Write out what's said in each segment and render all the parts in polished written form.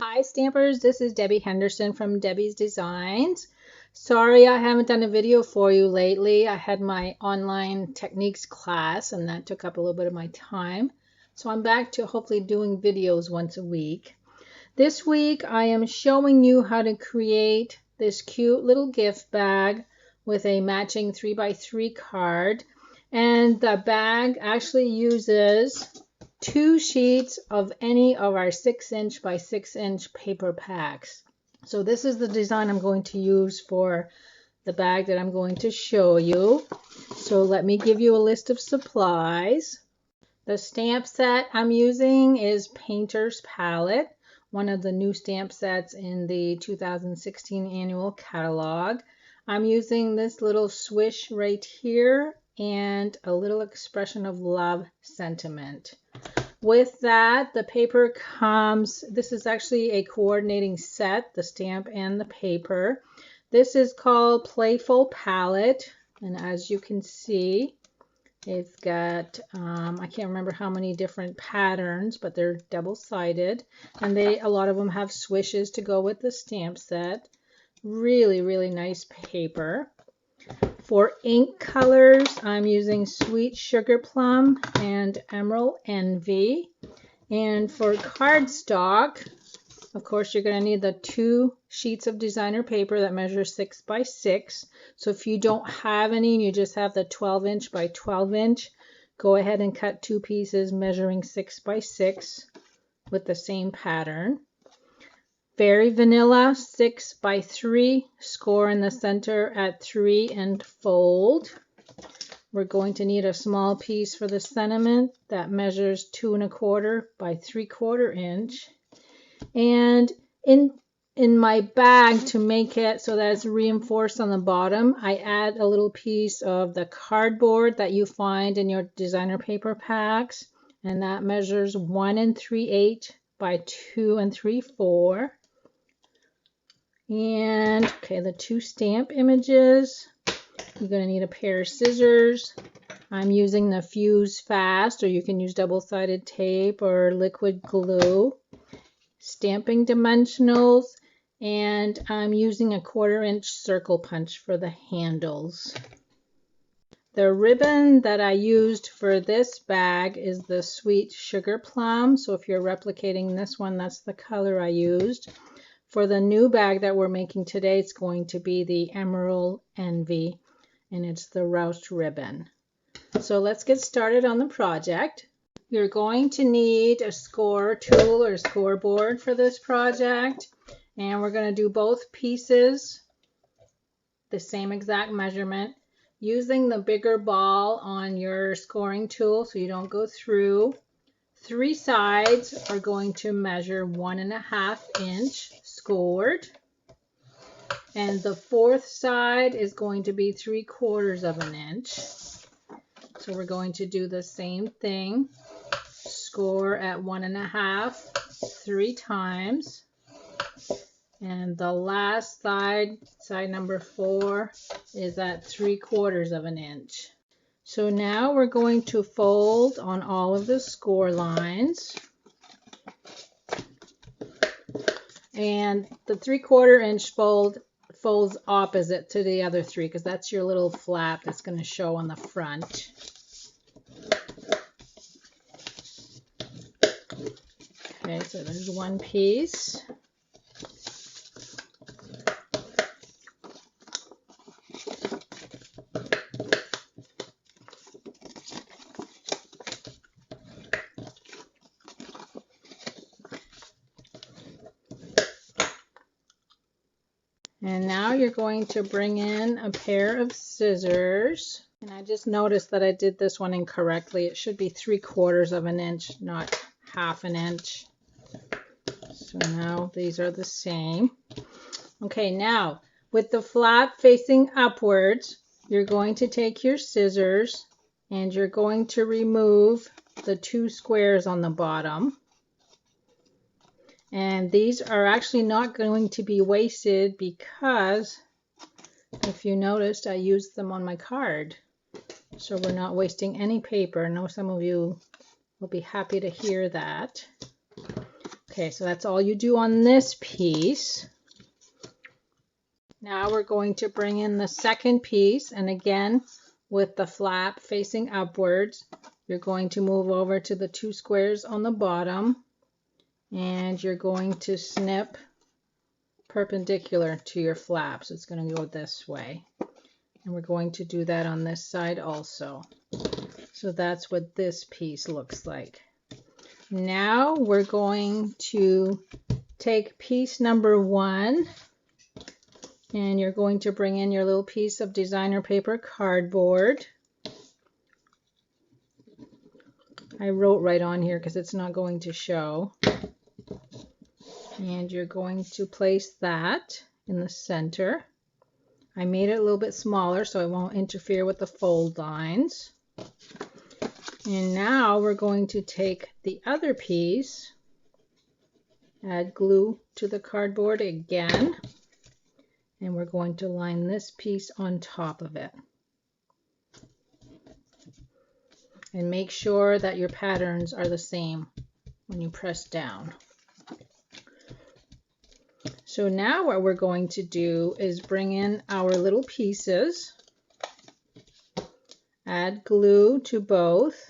Hi Stampers, this is Debbie Henderson from Debbie's Designs. Sorry I haven't done a video for you lately. I had my online techniques class and that took up a little bit of my time. So I'm back to hopefully doing videos once a week. This week I am showing you how to create this cute little gift bag with a matching 3x3 card. And the bag actually uses 2 sheets of any of our 6" by 6" paper packs. So this is the design I'm going to use for the bag that I'm going to show you. So let me give you a list of supplies. The stamp set I'm using is Painter's Palette, one of the new stamp sets in the 2016 annual catalog. I'm using this little swish right here and a little expression of love sentiment. With that, the paper comes, this is actually a coordinating set, the stamp and the paper. This is called Playful Palette, and as you can see, it's got, I can't remember how many different patterns, but they're double-sided, and a lot of them have swishes to go with the stamp set. Really, really nice paper. For ink colors, I'm using Sweet Sugarplum and Emerald Envy. And for cardstock, of course, you're going to need the 2 sheets of designer paper that measure 6 by 6. So if you don't have any and you just have the 12" by 12", go ahead and cut 2 pieces measuring 6 by 6 with the same pattern. Very vanilla 6 by 3, score in the center at 3 and fold. We're going to need a small piece for the sentiment that measures 2 1/4 by 3/4 inch. And in my bag, to make it so that it's reinforced on the bottom, I add a little piece of the cardboard that you find in your designer paper packs, and that measures 1 3/8 by 2 3/4. And okay, the 2 stamp images. You're going to need a pair of scissors. I'm using the Fuse Fast, or you can use double-sided tape or liquid glue. Stampin Dimensionals, and I'm using a 1/4" circle punch for the handles. The ribbon that I used for this bag is the Sweet Sugarplum. So if you're replicating this one, that's the color I used. For the new bag that we're making today, it's going to be the Emerald Envy, and it's the Ruched ribbon. So let's get started on the project. You're going to need a score tool or scoreboard for this project, and we're going to do both pieces the same exact measurement, using the bigger ball on your scoring tool so you don't go through. 3 sides are going to measure 1 1/2 inch scored, and the 4th side is going to be 3/4 inch. So we're going to do the same thing, score at 1 1/2 3 times, and the last side, side number 4, is at 3/4 inch. So now we're going to fold on all of the score lines. And the 3/4 inch folds opposite to the other 3, because that's your little flap that's going to show on the front. Okay, so there's one piece. And now you're going to bring in a pair of scissors. And I just noticed that I did this one incorrectly. It should be 3/4 inch, not 1/2 inch. So now these are the same. Okay, now with the flap facing upwards, you're going to take your scissors and you're going to remove the 2 squares on the bottom. And these are actually not going to be wasted because, if you noticed, I used them on my card. So we're not wasting any paper. I know some of you will be happy to hear that. Okay, so that's all you do on this piece. Now we're going to bring in the second piece, and again, with the flap facing upwards, you're going to move over to the 2 squares on the bottom, and you're going to snip perpendicular to your flap. So it's going to go this way. And we're going to do that on this side also. So that's what this piece looks like. Now we're going to take piece number 1, and you're going to bring in your little piece of designer paper cardboard. I wrote right on here because it's not going to show. And you're going to place that in the center. I made it a little bit smaller so it won't interfere with the fold lines. And now we're going to take the other piece, add glue to the cardboard again, and we're going to line this piece on top of it. And make sure that your patterns are the same when you press down. So now what we're going to do is bring in our little pieces, add glue to both,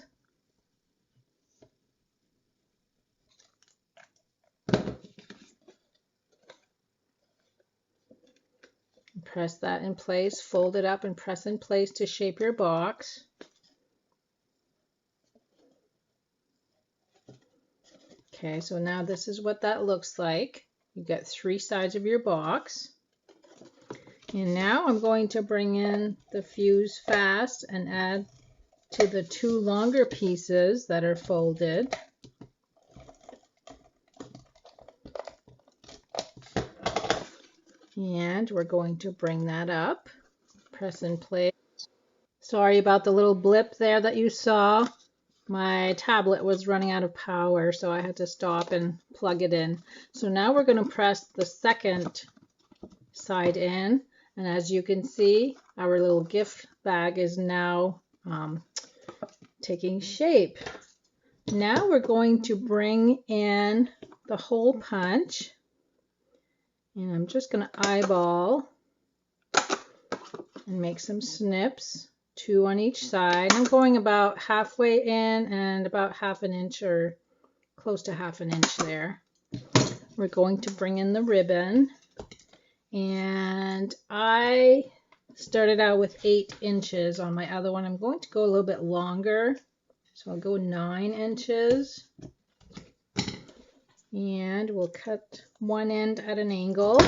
press that in place, fold it up and press in place to shape your box. Okay, so now this is what that looks like. You got 3 sides of your box. And now I'm going to bring in the fuse fast and add to the 2 longer pieces that are folded. And we're going to bring that up, press in place. Sorry about the little blip there that you saw. My tablet was running out of power, so I had to stop and plug it in. So now we're going to press the second side in, and as you can see, our little gift bag is now taking shape. Now we're going to bring in the hole punch, and I'm just going to eyeball and make some snips. 2 on each side. I'm going about halfway in and about 1/2 inch or close to 1/2 inch there. We're going to bring in the ribbon, and I started out with 8 inches on my other one. I'm going to go a little bit longer, so I'll go 9 inches, and we'll cut one end at an angle.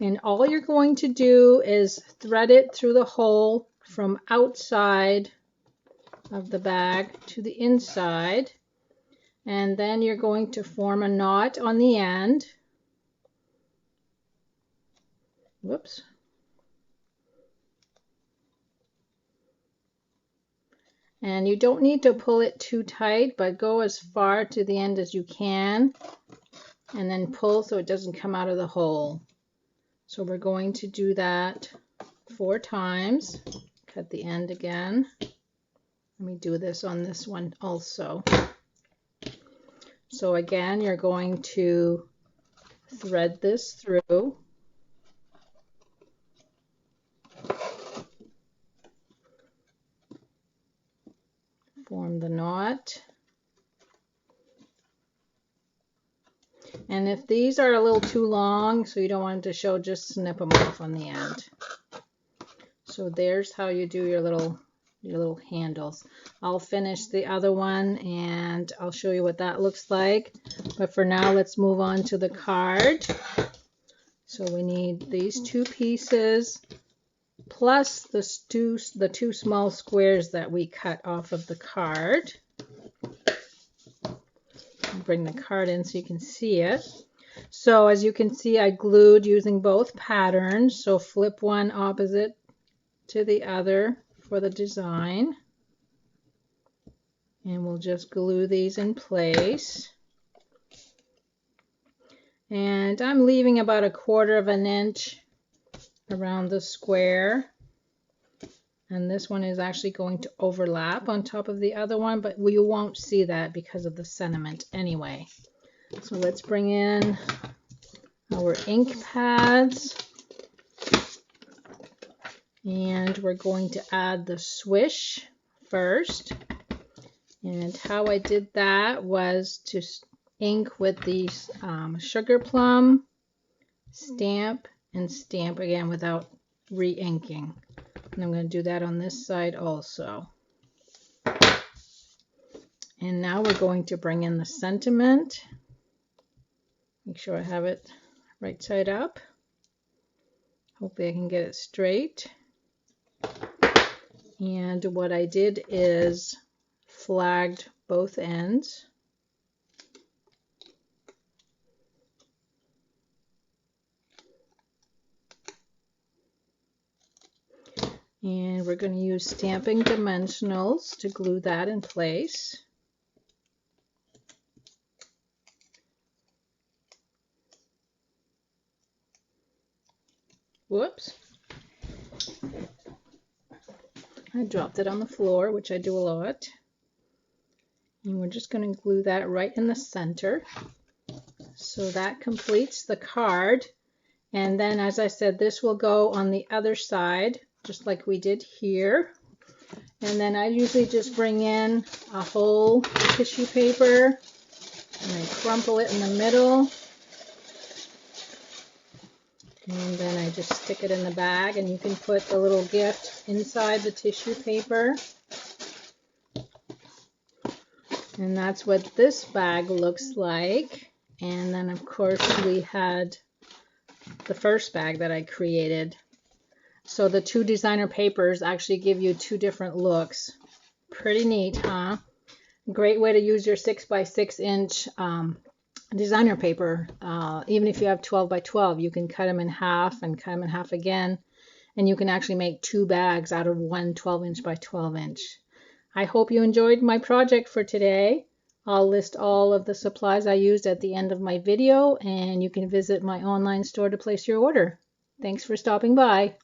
And all you're going to do is thread it through the hole from outside of the bag to the inside. And then you're going to form a knot on the end. Whoops. And you don't need to pull it too tight, but go as far to the end as you can. And then pull so it doesn't come out of the hole. So we're going to do that 4 times. Cut the end again. Let me do this on this one also. So again, you're going to thread this through. Form the knot. And if these are a little too long, so you don't want them to show, just snip them off on the end. So there's how you do your little handles. I'll finish the other one and I'll show you what that looks like. But for now, let's move on to the card. So we need these 2 pieces plus the 2 small squares that we cut off of the card. Bring the card in so you can see it. So as you can see, I glued using both patterns. So flip one opposite to the other for the design. And we'll just glue these in place. And I'm leaving about 1/4 inch around the square. And this one is actually going to overlap on top of the other one, but you won't see that because of the sentiment anyway. So let's bring in our ink pads. And we're going to add the swish first. And how I did that was to ink with these Sugarplum, stamp, and stamp again without re-inking. And I'm going to do that on this side also. And now we're going to bring in the sentiment. Make sure I have it right side up. Hopefully I can get it straight. And what I did is flagged both ends. And we're going to use Stampin Dimensionals to glue that in place. Whoops. I dropped it on the floor, which I do a lot. And we're just going to glue that right in the center. So that completes the card. And then, as I said, this will go on the other side, just like we did here. And then I usually just bring in a whole tissue paper and I crumple it in the middle. And then I just stick it in the bag, and you can put the little gift inside the tissue paper. And that's what this bag looks like. And then of course we had the first bag that I created. So the two designer papers actually give you two different looks. Pretty neat, huh? Great way to use your 6x6 inch designer paper. Even if you have 12 by 12, you can cut them in half and cut them in half again, and you can actually make two bags out of one 12 inch by 12 inch. I hope you enjoyed my project for today. I'll list all of the supplies I used at the end of my video, and you can visit my online store to place your order. Thanks for stopping by.